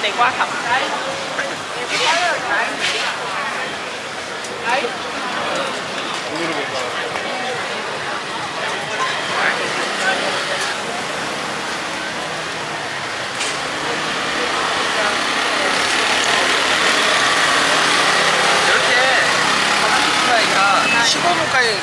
地瓜球。15분까지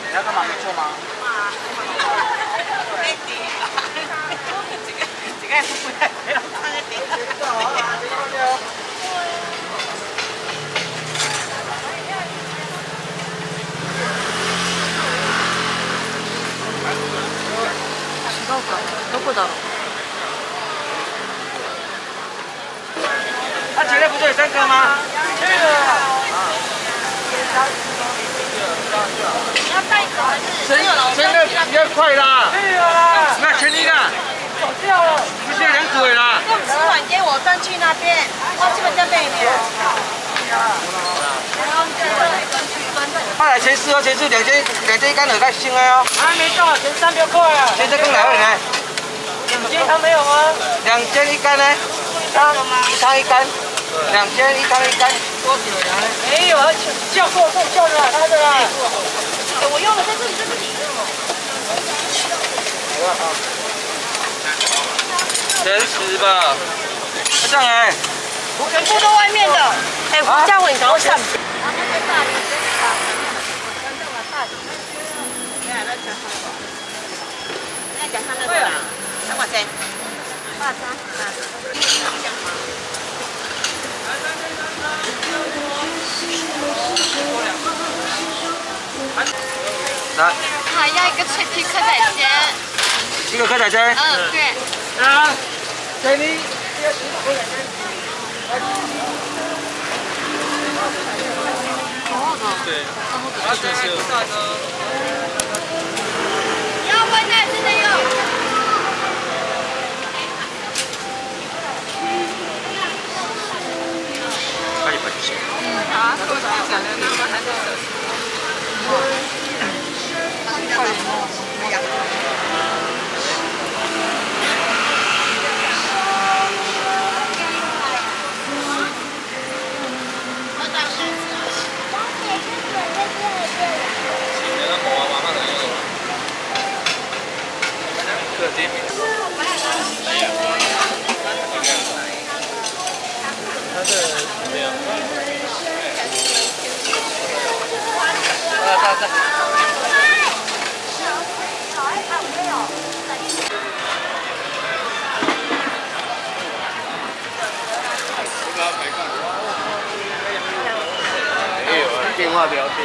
你要干嘛？没做吗？どこだろう。他前面不是有3颗吗？这个。你要带走还是？真的比较快啦。对啊。那前一个。走掉了。不是2组啦。用纸碗给我站去那边，我这边在背面。快来前4哦，前42件一干的，该新的哦。还没到，前3比较快啊。前3跟哪位呢2件还没有吗？2件一干呢？一汤了吗？1汤1干。2件1汤1干。多久了？没有，叫过叫的他的啦。我用的在这里，在这里。前10吧。上来。全部都外面的。哎，胡家伟，你赶快上。对啊，等我先。8张。来。还要一个脆皮蚵仔煎。一个蚵仔煎。对。啊，给你。对，而且是大的。要外带真的有。可以不行。好，多少钱呢？那么还是。电话聊天。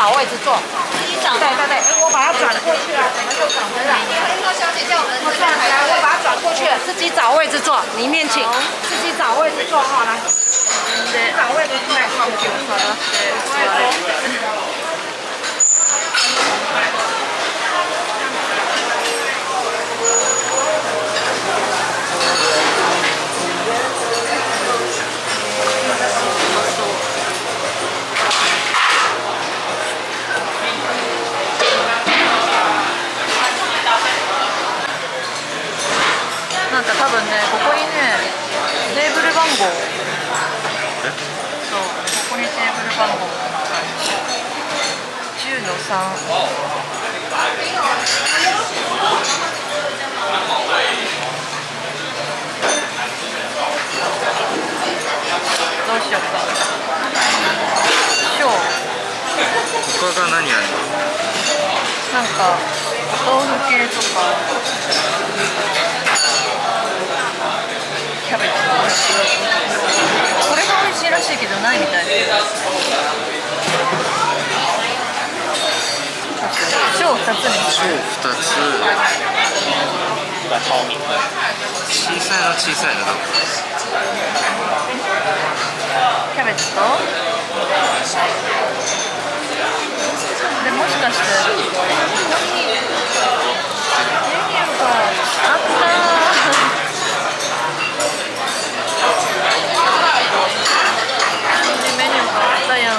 找位置坐。对对对，我把它转过去了，我们就转回来。小姐叫我们转回来，我把它转过去了，自己找位置坐，里面请，自己找位置坐哈，来。找位置坐。環境を探して座れって。なんか多分ね、ここにね、テーブル番号。そう、ここにテーブル番号。10-3。どうしようか。小。他が何あるの？なんかお豆腐系とか。キャベツ。これが美味しいらしいけどないみたいです。小2つに。小2つ。小さいの小さいのどこ？キャベツと。でもしかしてここにメニューがあった。メニューがあったやん。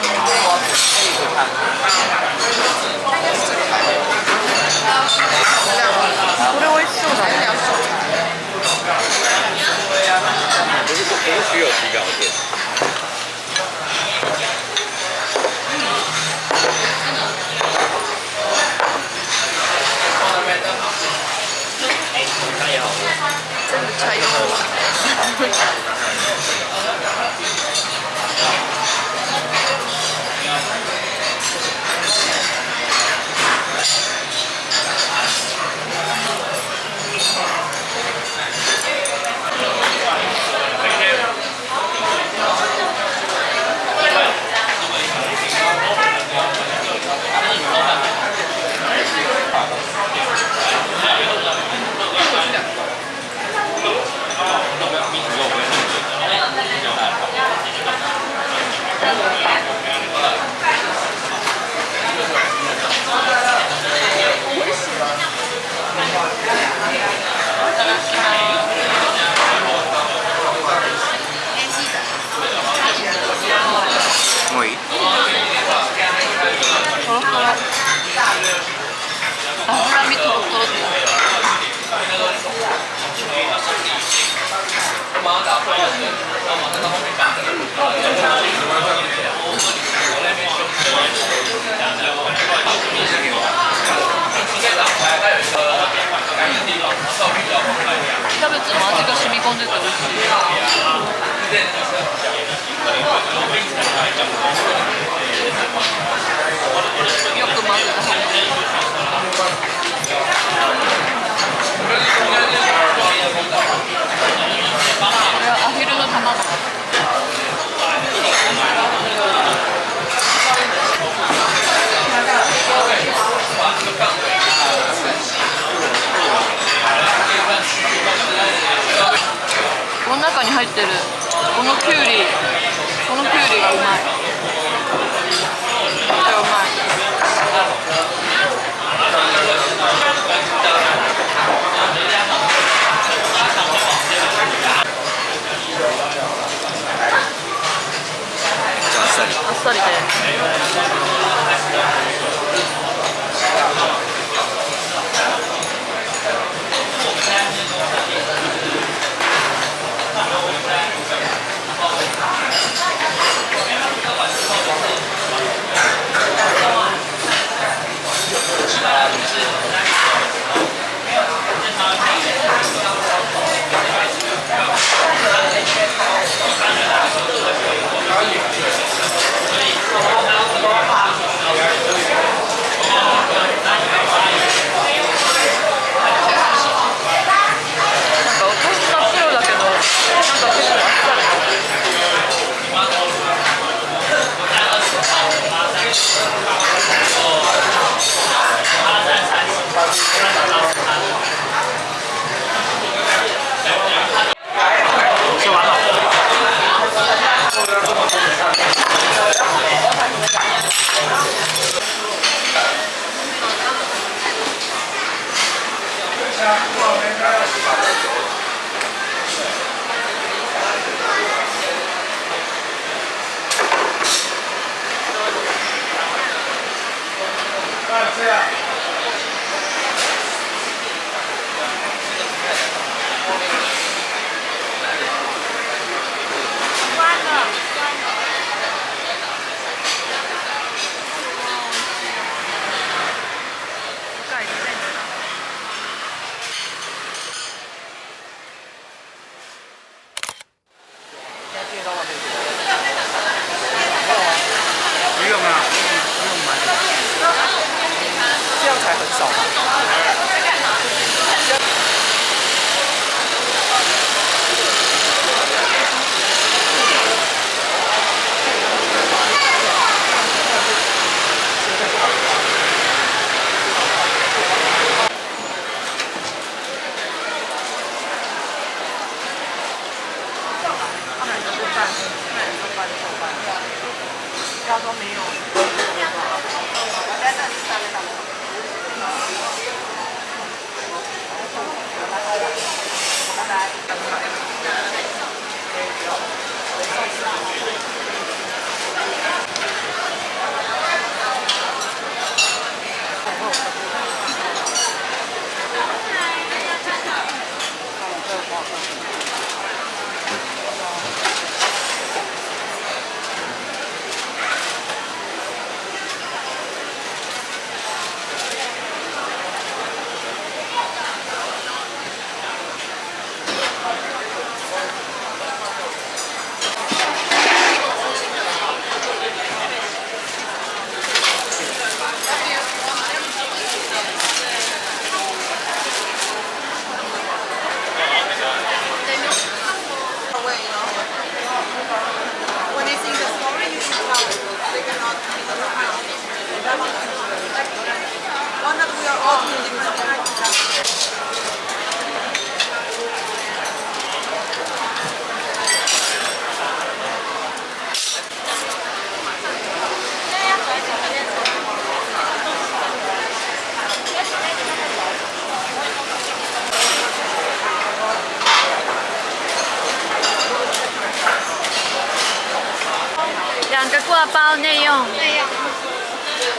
これ美味しそうだね。全部茶色。もういい？トロトロ。脂身トロトロって。キャベツの味が染み込んでて美味しい。よく混ぜた方がいい。これはアヒルの卵。この中に入ってるこのキュウリがうまい。これうまい。あっさり。あっさりで。不用啊，不用买，这样才很少嘛。他说没有。2个挂包内用，内用。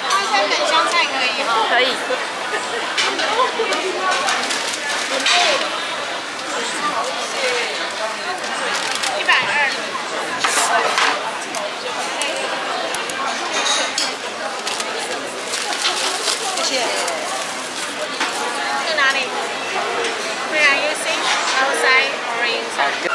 花生粉香菜可以哈。可以。120。谢谢。去哪里？Where are you sitting? Outside or inside?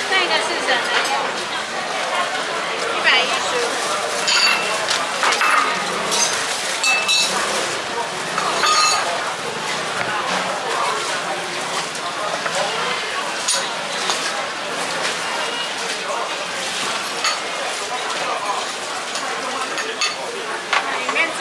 那个是什么？115。里面坐。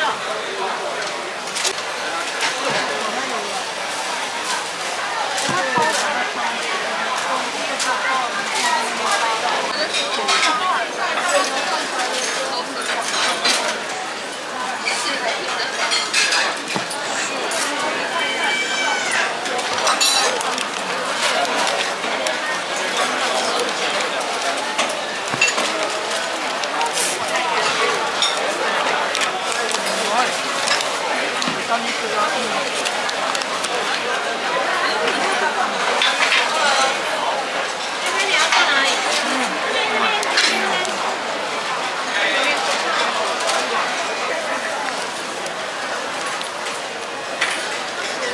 你要坐哪里？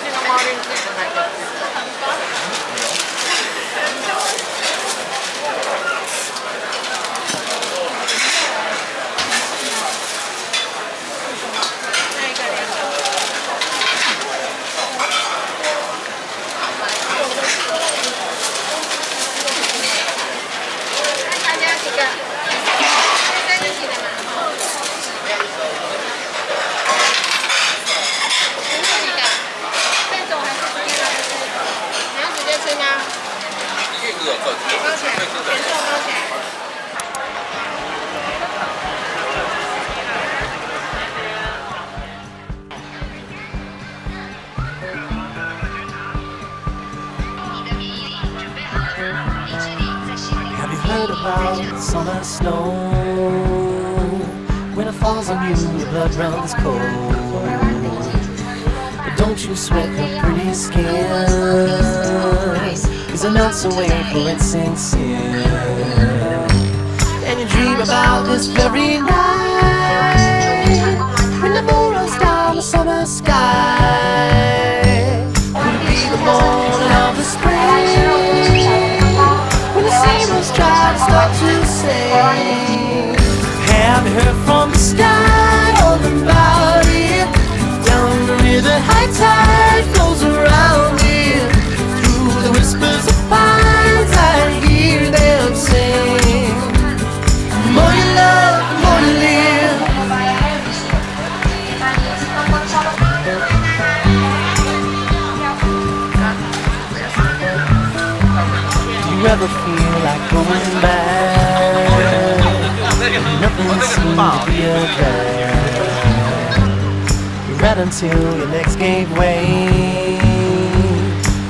那个猫链子是哪个？那个连着。大家几个？3个起的嘛。about summer snow. When it falls on you, your blood runs cold. But don't you sweat your pretty skin, 'cause it melts away before it sinks in. And you dream about this very night, when the moon rolls down the summer sky. Could it be the morning of the spring, when the seagulls try to start to sing? Have you heard from the sky all about it? Down the river, high tide flows around it. Through the whispers of pines, I hear them sing. The more you love, the more you live. Do you ever feel like going back? Nothing seems to be a drag. You read until your legs gave way,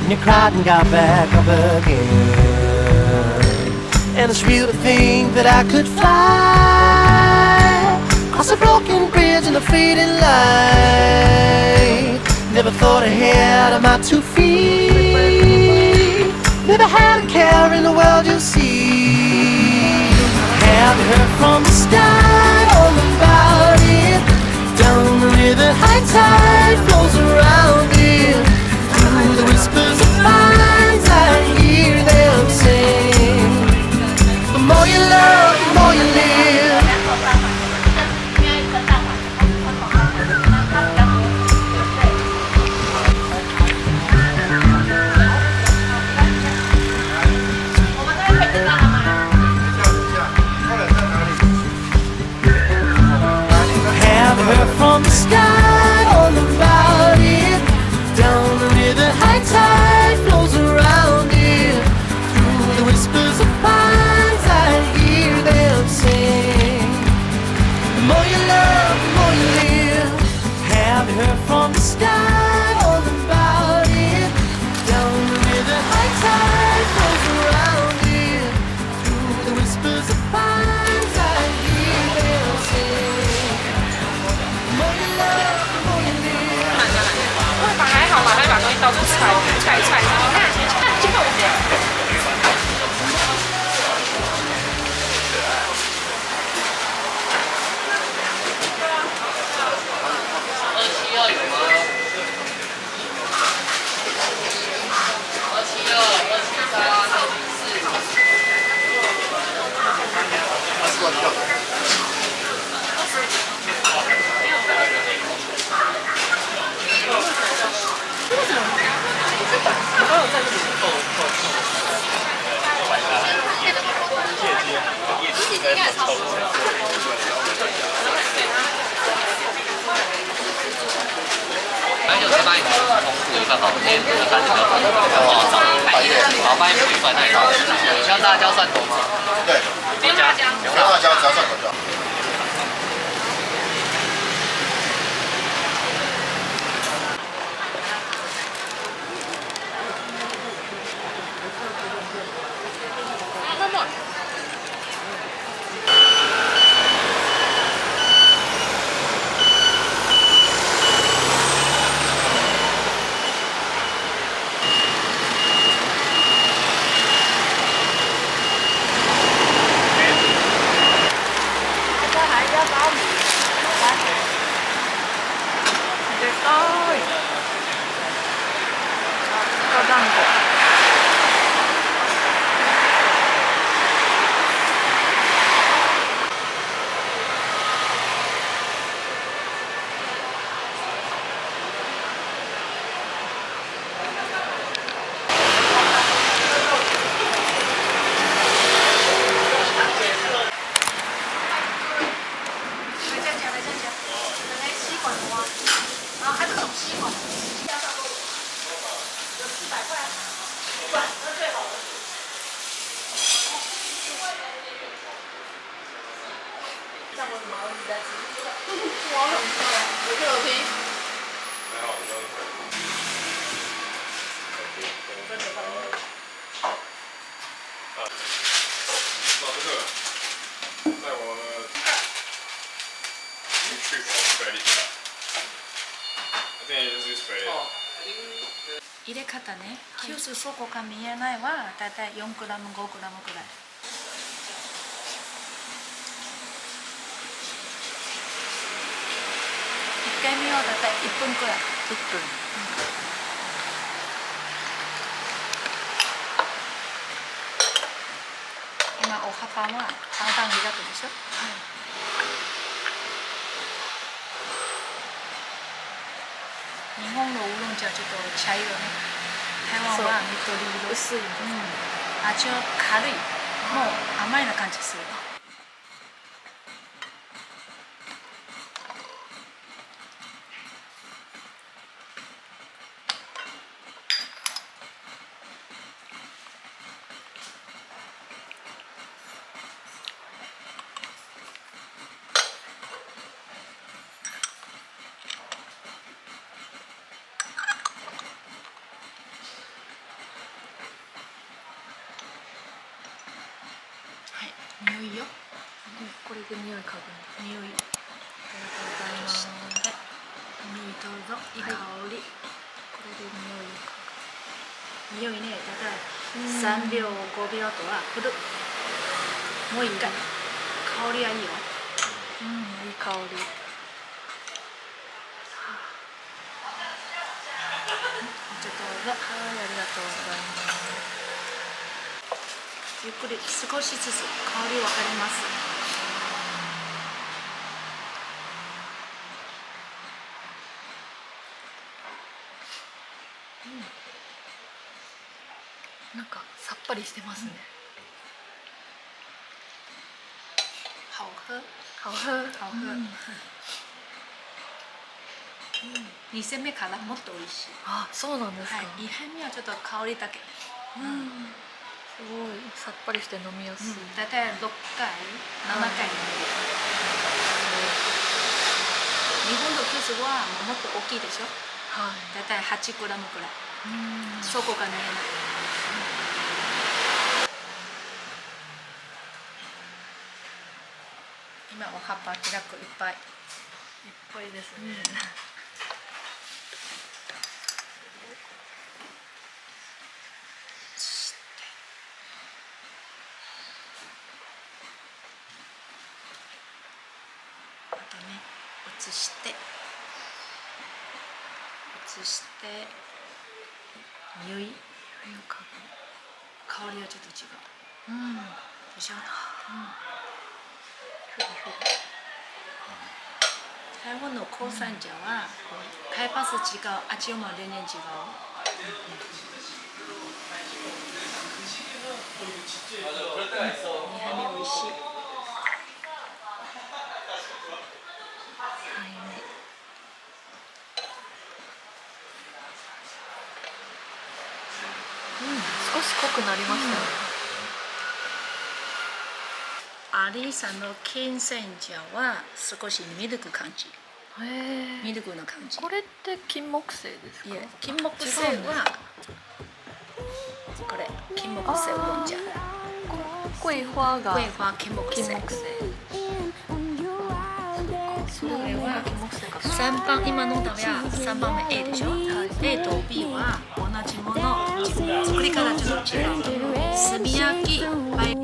and you cried and got back up again. And it's real to think that I could fly across a broken bridge in the fading light. Never thought ahead of my 2 feet. Never had a care in the world, you see. Have you heard from the sky all about it? Down the river, high tide flows around it. Through the whispers of pines, I hear them sing. The more you love, the more you live. Have you heard from the sky all about it? Down the river, high tide flows around it. Through the whispers of pines, I hear them sing. The more you love, the more you live. Have you heard from the sky all about it? Down the river, high tide flows around it. Through the whispers of pines, I hear them sing. The more you love, the more you live. 会把还好吧，还把东西到处踩踩。你看，这个我觉得。有先帮你同补一份好，先补一份这个好，好，帮你补一份那个。需要辣椒蒜头吗？对，不用辣椒，不用辣椒，只要蒜头就好。这个入れ方ね、急須そこが見えないはだいたい4グラム5グラムぐらい。1回目はだいたい1分くらい。1分。今お葉っぱはだんだん開くでしょ。日本のウーロン茶はちょっと茶色ね。台湾は緑色。薄いんですか。味は軽い。もう甘いな感じする。匂いよ。これで匂い嗅ぐんです。匂い。ありがとうございます。匂いどうぞ。いい香り。これで匂いね。だから3秒5秒とは振る。もう一回。香りはいいよ。いい香り。ちょっとどうぞ。はい、ありがとうございます。ゆっくり少しずつ香り分かります。なんかさっぱりしてますね。好喝。好喝。好喝。2戦目からもっと美味しい。あ、そうなんですか。はい。2杯目はちょっと香りだけ。すごいさっぱりして飲みやすい。だいたい6回、7回飲める。日本のキスはもっと大きいでしょ。はい。だいたい8グラムくらい。そこが見えない。今お葉っぱ開くいっぱい。いっぱいですね。あとね、移して匂い香りはちょっと違う。でしょ。台湾の高山茶は開発違う、味も全然違う。2杯目美味しい。少し濃くなりましたね。アリーさんの金銭茶は少しミルク感じ。ミルクの感じ。これって金木犀ですか？いえ、金木犀はこれ金木犀ウーロン茶。桂花が桂花金木犀。それは金木犀か。3番今飲んだのは3番目 A でしょ。A と B は同じもの、作り方ちょっと違う。炭焼き、バイ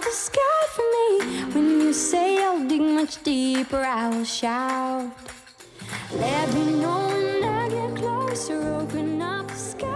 the sky for me. When you say I'll dig much deeper, I will shout. Let me know when I get closer, open up the sky.